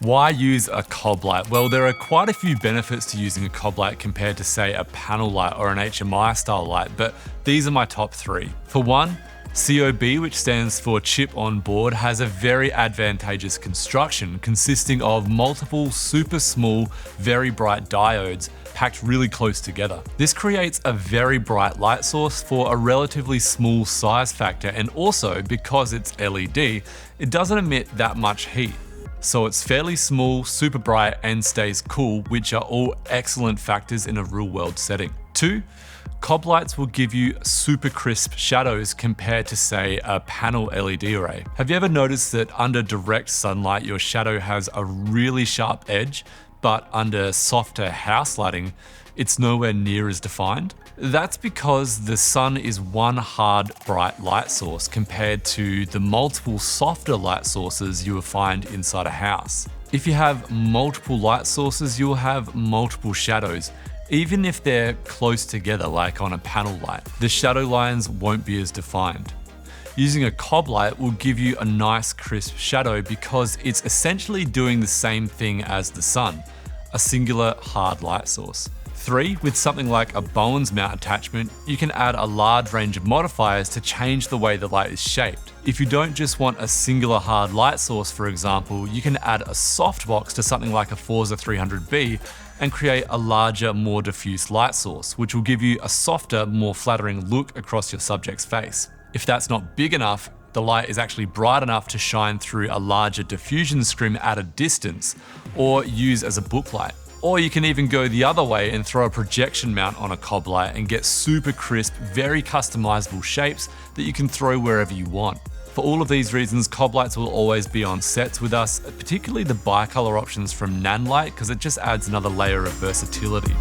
Why use a COB light? Well, there are quite a few benefits to using a COB light compared to, say, a panel light or an HMI style light, but these are my top 3. For one, COB, which stands for chip on board, has a very advantageous construction consisting of multiple super small, very bright diodes packed really close together. This creates a very bright light source for a relatively small size factor, and also because it's LED, it doesn't emit that much heat. So it's fairly small, super bright, and stays cool, which are all excellent factors in a real world setting. 2, COB lights will give you super crisp shadows compared to, say, a panel LED array. Have you ever noticed that under direct sunlight, your shadow has a really sharp edge, but under softer house lighting, it's nowhere near as defined? That's because the sun is one hard, bright light source compared to the multiple softer light sources you will find inside a house. If you have multiple light sources, you'll have multiple shadows. Even if they're close together, like on a panel light, the shadow lines won't be as defined. Using a COB light will give you a nice crisp shadow because it's essentially doing the same thing as the sun, a singular hard light source. 3, with something like a Bowen's mount attachment, you can add a large range of modifiers to change the way the light is shaped. If you don't just want a singular hard light source, for example, you can add a softbox to something like a Forza 300B and create a larger, more diffuse light source, which will give you a softer, more flattering look across your subject's face. If that's not big enough, the light is actually bright enough to shine through a larger diffusion screen at a distance, or use as a book light. Or you can even go the other way and throw a projection mount on a COB light and get super crisp, very customizable shapes that you can throw wherever you want. For all of these reasons, COB lights will always be on sets with us, particularly the bicolor options from Nanlite, because it just adds another layer of versatility.